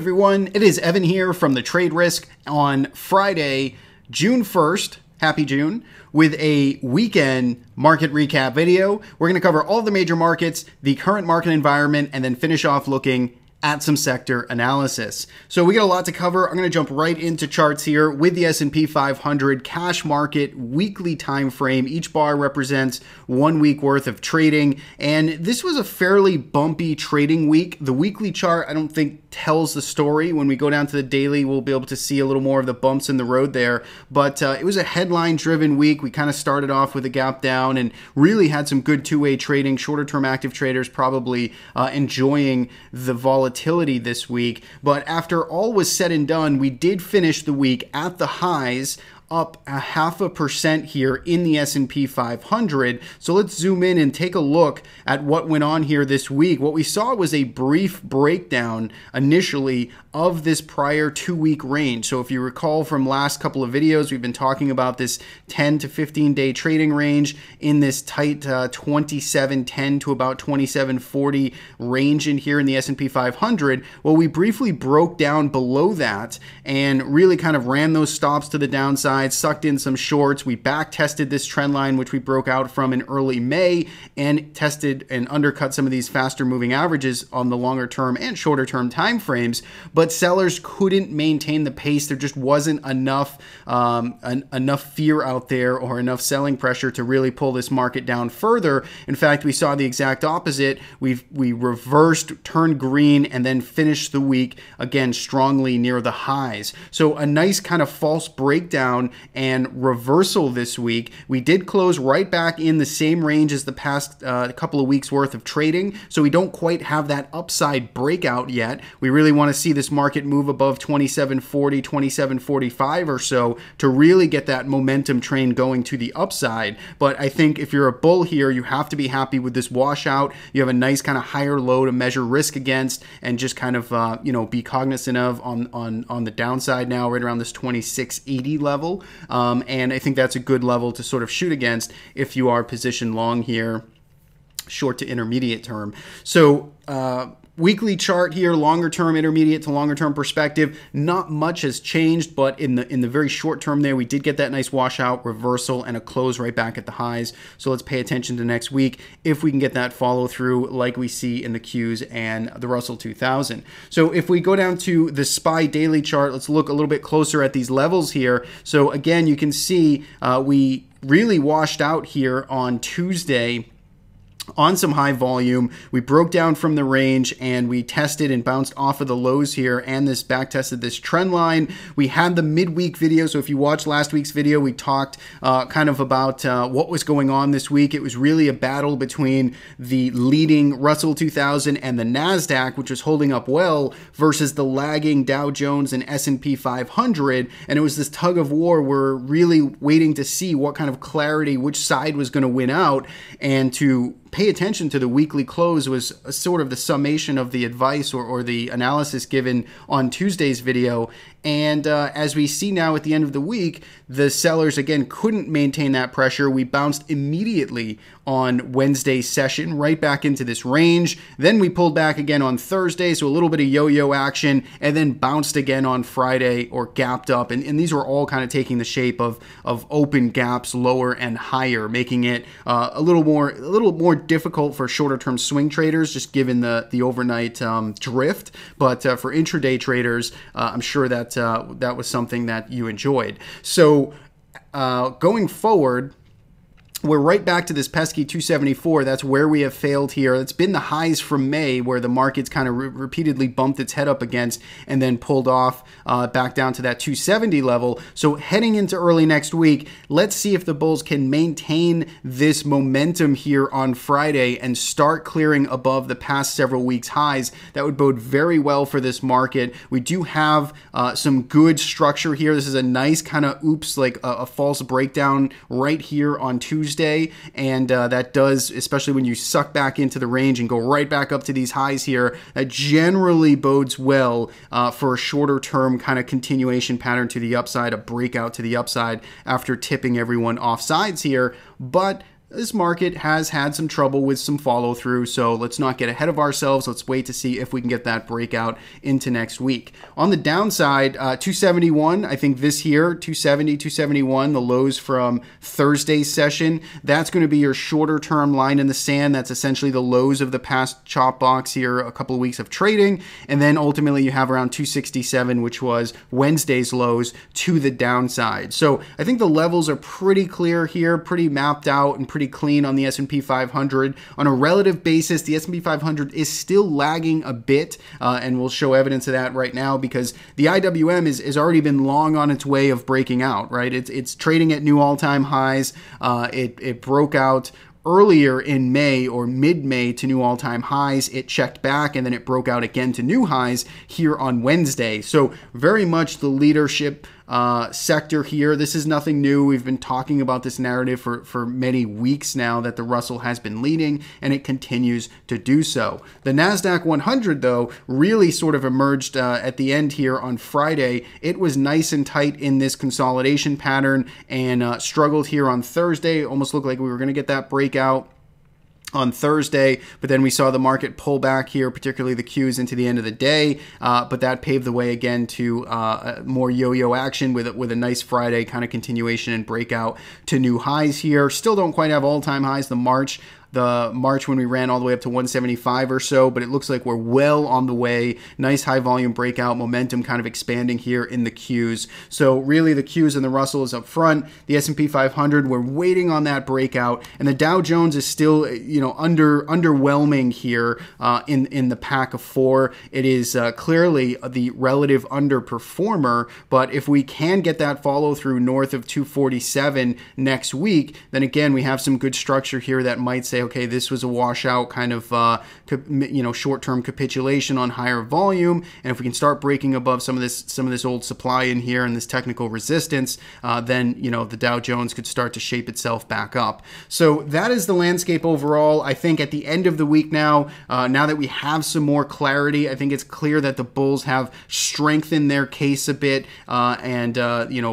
everyone, it is Evan here from the Trade Risk on Friday, June 1st, happy June, with a weekend market recap video. We're going to cover all the major markets, the current market environment, and then finish off looking at some sector analysis. So we got a lot to cover. I'm going to jump right into charts here with the S&P 500 cash market weekly time frame. Each bar represents 1 week worth of trading, and this was a fairly bumpy trading week. The weekly chart, I don't think, tells the story. When we go down to the daily, we'll be able to see a little more of the bumps in the road there, but it was a headline driven week. We kind of started off with a gap down and really had some good two-way trading. Shorter term active traders probably enjoying the volatility this week, but after all was said and done, we did finish the week at the highs, up 0.5% here in the S&P 500. So let's zoom in and take a look at what went on here this week. What we saw was a brief breakdown initially of this prior 2-week range. So if you recall from last couple of videos, we've been talking about this 10 to 15 day trading range in this tight 2710 to about 2740 range in here in the S&P 500. Well, we briefly broke down below that and really kind of ran those stops to the downside, sucked in some shorts. We back tested this trend line, which we broke out from in early May, and tested and undercut some of these faster moving averages on the longer term and shorter term time frames. But sellers couldn't maintain the pace. There just wasn't enough enough fear out there or enough selling pressure to really pull this market down further. In fact, we saw the exact opposite. We reversed, turned green, and then finished the week again strongly near the highs. So a nice kind of false breakdown and reversal this week. We did close right back in the same range as the past couple of weeks worth of trading, so we don't quite have that upside breakout yet. We really want to see this market move above 2740, 2745 or so to really get that momentum train going to the upside. But I think if you're a bull here, you have to be happy with this washout. You have a nice kind of higher low to measure risk against and just kind of be cognizant of on the downside now, right around this 2680 level. And I think that's a good level to sort of shoot against if you are positioned long here, short to intermediate term. So weekly chart here, longer term, intermediate to longer term perspective, not much has changed, but in the very short term there, we did get that nice washout, reversal, and a close right back at the highs. So let's pay attention to next week if we can get that follow through like we see in the Qs and the Russell 2000. So if we go down to the SPY daily chart, let's look a little bit closer at these levels here. So again, you can see we really washed out here on Tuesday on some high volume. We broke down from the range and we tested and bounced off of the lows here and this back tested this trend line. We had the midweek video. So if you watched last week's video, we talked kind of about what was going on this week. It was really a battle between the leading Russell 2000 and the NASDAQ, which was holding up well, versus the lagging Dow Jones and S&P 500. And it was this tug of war. We're really waiting to see what kind of clarity, which side was going to win out, and to pay attention to the weekly close was sort of the summation of the advice or the analysis given on Tuesday's video. And as we see now at the end of the week, the sellers again couldn't maintain that pressure. We bounced immediately on Wednesday's session right back into this range. Then we pulled back again on Thursday, so a little bit of yo-yo action, and then bounced again on Friday or gapped up. And these were all kind of taking the shape of open gaps, lower and higher, making it a little more difficult for shorter term swing traders, just given the overnight drift. But for intraday traders, I'm sure that that was something that you enjoyed. So going forward, we're right back to this pesky 274. That's where we have failed here. It's been the highs from May where the market's kind of repeatedly bumped its head up against and then pulled off back down to that 270 level. So heading into early next week, let's see if the bulls can maintain this momentum here on Friday and start clearing above the past several weeks highs. That would bode very well for this market. We do have some good structure here. This is a nice kind of oops, like a false breakdown right here on Tuesday. And that does, especially when you suck back into the range and go right back up to these highs here, that generally bodes well for a shorter term kind of continuation pattern to the upside, a breakout to the upside after tipping everyone off sides here. But this market has had some trouble with some follow through. So let's not get ahead of ourselves. Let's wait to see if we can get that breakout into next week. On the downside, 271, I think this here, 270, 271, the lows from Thursday's session, that's going to be your shorter term line in the sand. That's essentially the lows of the past chop box here, a couple of weeks of trading. And then ultimately you have around 267, which was Wednesday's lows to the downside. So I think the levels are pretty clear here, pretty mapped out and pretty clean on the S&P 500. On a relative basis, the S&P 500 is still lagging a bit, and we'll show evidence of that right now because the IWM is already been long on its way of breaking out, right? It's trading at new all-time highs. It broke out earlier in May or mid-May to new all-time highs. It checked back and then it broke out again to new highs here on Wednesday. So very much the leadership sector here. This is nothing new. We've been talking about this narrative for many weeks now that the Russell has been leading and it continues to do so. The NASDAQ 100 though really sort of emerged at the end here on Friday. It was nice and tight in this consolidation pattern and struggled here on Thursday. Almost looked like we were going to get that breakout on Thursday, but then we saw the market pull back here, particularly the Qs into the end of the day, but that paved the way again to more yo-yo action with a nice Friday kind of continuation and breakout to new highs here. Still don't quite have all-time highs. The March when we ran all the way up to 175 or so, but it looks like we're well on the way. Nice high volume breakout, momentum kind of expanding here in the Qs. So really the Qs and the Russell is up front. The S&P 500, we're waiting on that breakout, and the Dow Jones is still, underwhelming here in the pack of four. It is clearly the relative underperformer, but if we can get that follow through north of 247 next week, then again we have some good structure here that might say, okay, this was a washout kind of, short-term capitulation on higher volume. And if we can start breaking above some of this old supply in here and this technical resistance, then, the Dow Jones could start to shape itself back up. So that is the landscape overall. I think at the end of the week now that we have some more clarity, I think it's clear that the bulls have strengthened their case a bit, and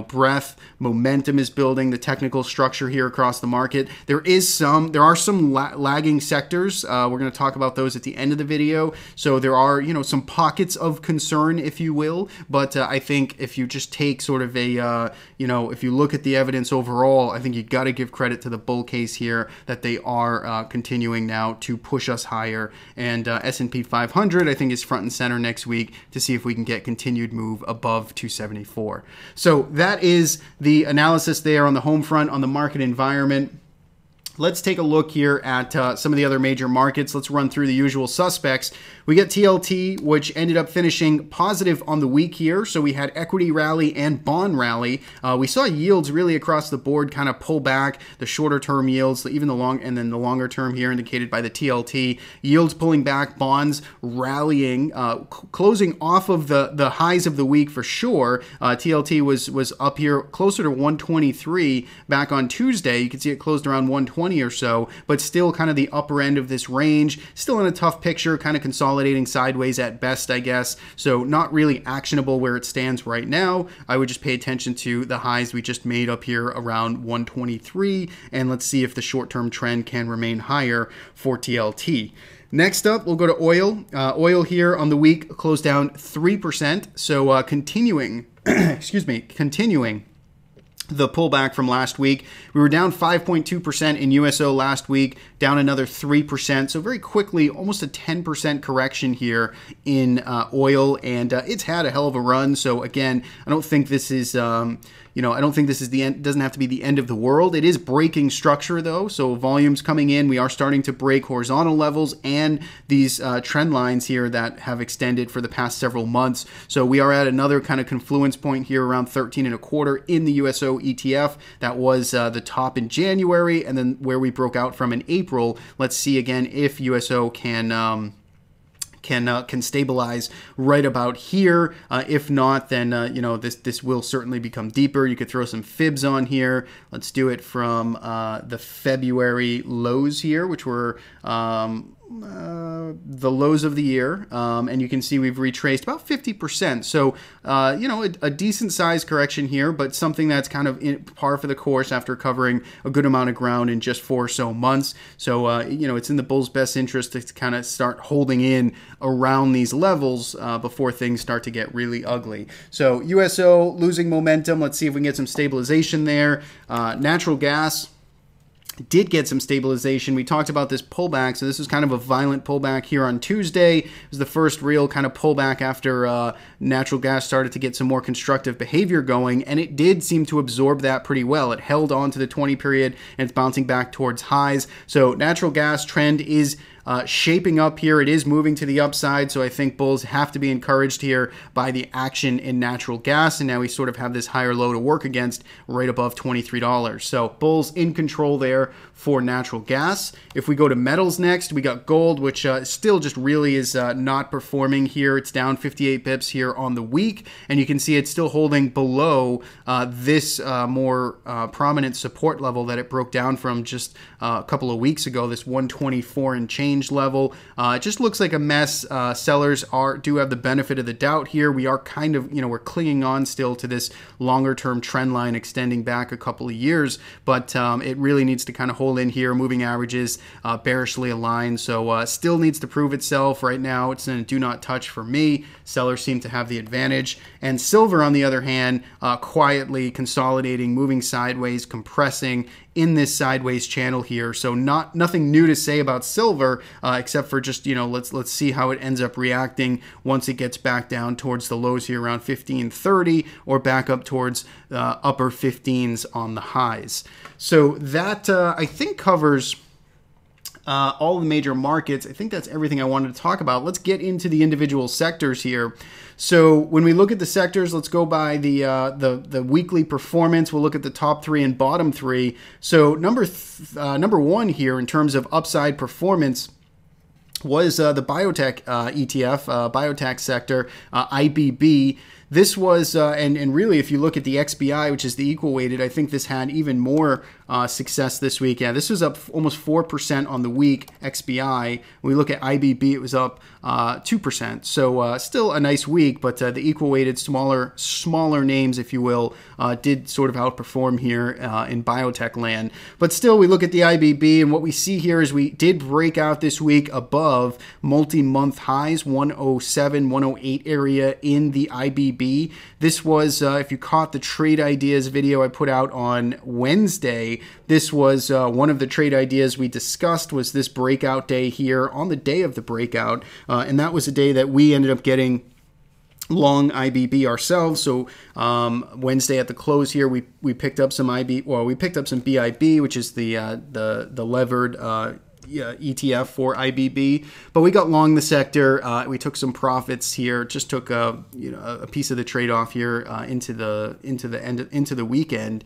breadth, momentum is building, the technical structure here across the market. There are some lagging sectors. We're going to talk about those at the end of the video. So there are, some pockets of concern, if you will. But I think if you just take sort of a, if you look at the evidence overall, I think you got to give credit to the bull case here that they are continuing now to push us higher. And S&P 500, I think, is front and center next week to see if we can get continued move above 274. So that is the analysis there on the home front on the market environment. Let's take a look here at some of the other major markets. Let's run through the usual suspects. We get TLT, which ended up finishing positive on the week here. So we had equity rally and bond rally. We saw yields really across the board kind of pull back. The shorter term yields, even the longer term here indicated by the TLT. Yields pulling back, bonds rallying, closing off of the highs of the week for sure. TLT was up here closer to 123 back on Tuesday. You can see it closed around 120 or so, but still kind of the upper end of this range, still in a tough picture, kind of consolidating sideways at best, I guess. So not really actionable where it stands right now. I would just pay attention to the highs we just made up here around 123, and let's see if the short-term trend can remain higher for TLT. Next up, we'll go to oil. Oil here on the week closed down 3%. So continuing, continuing the pullback from last week. We were down 5.2% in USO last week, down another 3%. So very quickly, almost a 10% correction here in oil, and it's had a hell of a run. So again, I don't think this is, I don't think this is the end. Doesn't have to be the end of the world. It is breaking structure though. So volumes coming in, we are starting to break horizontal levels and these trend lines here that have extended for the past several months. So we are at another kind of confluence point here around 13.25 in the USO ETF. That was the top in January, and then where we broke out from in April. Let's see again if USO can stabilize right about here. If not, then this will certainly become deeper. You could throw some fibs on here. Let's do it from the February lows here, which were the lows of the year, and you can see we've retraced about 50%. So, you know, a decent size correction here, but something that's kind of in par for the course after covering a good amount of ground in just 4 or so months. So, you know, it's in the bulls' best interest to kind of start holding in around these levels before things start to get really ugly. So, USO losing momentum. Let's see if we can get some stabilization there. Natural gas did get some stabilization. We talked about this pullback, so this was kind of a violent pullback here on Tuesday. It was the first real kind of pullback after natural gas started to get some more constructive behavior going, and it did seem to absorb that pretty well. It held on to the 20 period, and it's bouncing back towards highs. So natural gas trend is shaping up here. It is moving to the upside, so I think bulls have to be encouraged here by the action in natural gas, and now we sort of have this higher low to work against right above $23. So bulls in control there for natural gas. If we go to metals next, we got gold, which still just really is not performing here. It's down 58 pips here on the week, and you can see it's still holding below this more prominent support level that it broke down from just a couple of weeks ago, this 124 and change level. It just looks like a mess. Sellers do have the benefit of the doubt here. We are kind of, you know, we're clinging on still to this longer term trend line extending back a couple of years, but it really needs to kind of hold in here. Moving averages bearishly aligned, so still needs to prove itself. Right now it's in a do not touch for me. Sellers seem to have the advantage, and silver on the other hand, quietly consolidating, moving sideways, compressing in this sideways channel here. So nothing new to say about silver, except for just, you know, let's see how it ends up reacting once it gets back down towards the lows here around 1530 or back up towards upper 15s on the highs. So that I think covers all the major markets. I think that's everything I wanted to talk about. Let's get into the individual sectors here. So when we look at the sectors, let's go by the weekly performance. We'll look at the top 3 and bottom 3. So number 1 here in terms of upside performance was the biotech ETF, biotech sector, IBB. This was, and really, if you look at the XBI, which is the equal weighted, I think this had even more success this week. Yeah, this was up almost 4% on the week, XBI. When we look at IBB, it was up 2%. So still a nice week, but the equal weighted, smaller names, if you will, did sort of outperform here in biotech land. But still, we look at the IBB, and what we see here is we did break out this week above multi-month highs, 107, 108 area in the IBB. This was, if you caught the trade ideas video I put out on Wednesday, this was one of the trade ideas we discussed was this breakout day here on the day of the breakout. And that was a day that we ended up getting long IBB ourselves. So Wednesday at the close here, we picked up some we picked up some BIB, which is the levered ETF for IBB, but we got long the sector. We took some profits here. Just took a piece of the trade off here into the weekend.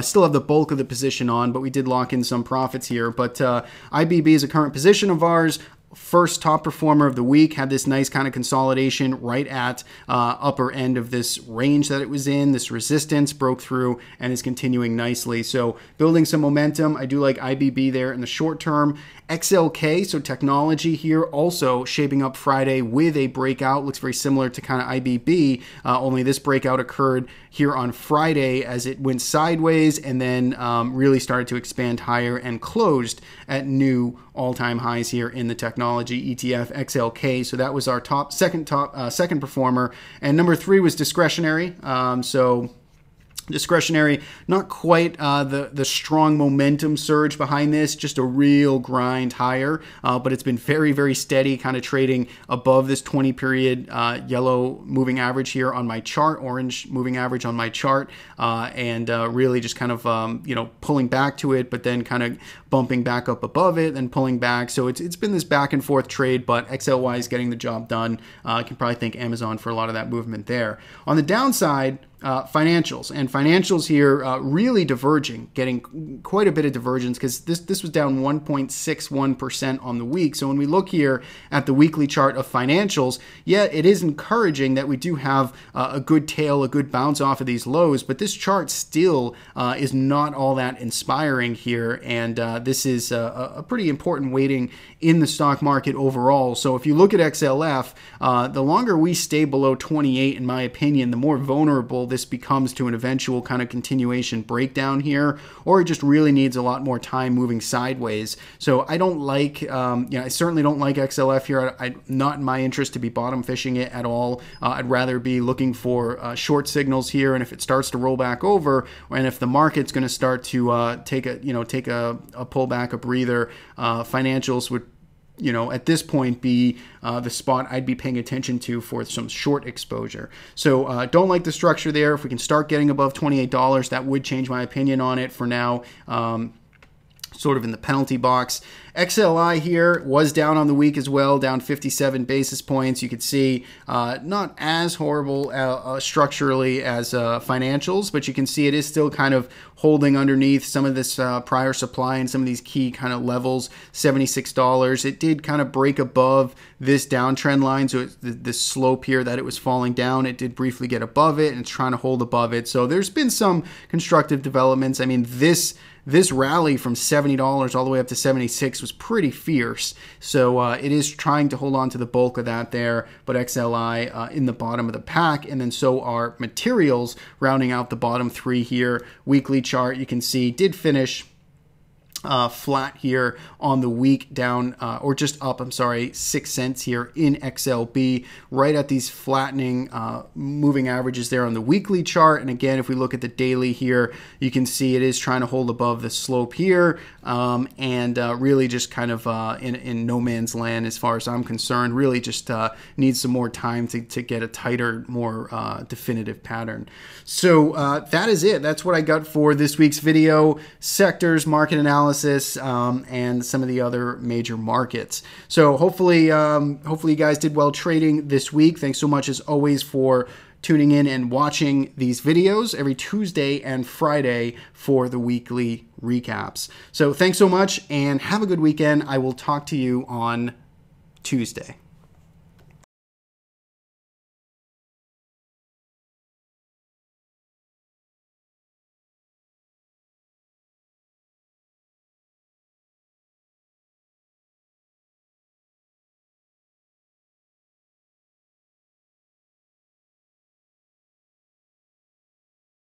Still have the bulk of the position on, but we did lock in some profits here. But IBB is a current position of ours. First top performer of the week, had this nice kind of consolidation right at upper end of this range that it was in. This resistance broke through and is continuing nicely. So building some momentum. I do like IBB there in the short term. XLK, so technology here, also shaping up Friday with a breakout. Looks very similar to kind of IBB, only this breakout occurred here on Friday as it went sideways and then really started to expand higher and closed at new all-time highs here in the technology ETF XLK. So that was our second performer, and number 3 was discretionary. Discretionary, not quite the strong momentum surge behind this, just a real grind higher, but it's been very, very steady, kind of trading above this 20 period yellow moving average here on my chart, orange moving average on my chart, and really just kind of pulling back to it, but then kind of bumping back up above it, then pulling back. So it's been this back and forth trade, but XLY is getting the job done. I can probably thank Amazon for a lot of that movement there. On the downside, financials. And financials here really diverging, getting quite a bit of divergence because this was down 1.61% on the week. So when we look here at the weekly chart of financials, yeah, it is encouraging that we do have a good tail, a good bounce off of these lows, but this chart still is not all that inspiring here. And this is a pretty important weighting in the stock market overall. So if you look at XLF, the longer we stay below 28, in my opinion, the more vulnerable this becomes to an eventual kind of continuation breakdown here, or it just really needs a lot more time moving sideways. So I don't like, I certainly don't like XLF here. I'm not in my interest to be bottom fishing it at all. I'd rather be looking for short signals here, and if it starts to roll back over, and if the market's going to start to take a pullback, a breather, financials would, at this point be the spot I'd be paying attention to for some short exposure. So don't like the structure there. If we can start getting above $28, that would change my opinion on it. For now, sort of in the penalty box. XLI here was down on the week as well, down 57 basis points. You could see not as horrible structurally as financials, but you can see it is still kind of holding underneath some of this prior supply and some of these key kind of levels, $76. It did kind of break above this downtrend line, so this slope here that it was falling down, it did briefly get above it, and it's trying to hold above it. So there's been some constructive developments. I mean, this rally from $70 all the way up to 76 was pretty fierce. So it is trying to hold on to the bulk of that there, but XLI in the bottom of the pack, and then so are materials rounding out the bottom three here. Weekly chart, you can see, did finish flat here on the week, down or just up, 6 cents here in XLB, right at these flattening moving averages there on the weekly chart. And again, if we look at the daily here, you can see it is trying to hold above the slope here, and really just kind of in no man's land as far as I'm concerned. Really just needs some more time to get a tighter, more definitive pattern. So that is it. That's what I got for this week's video. Sectors, market analysis, and some of the other major markets. So hopefully you guys did well trading this week. Thanks so much as always for tuning in and watching these videos every Tuesday and Friday for the weekly recaps. So thanks so much and have a good weekend. I will talk to you on Tuesday.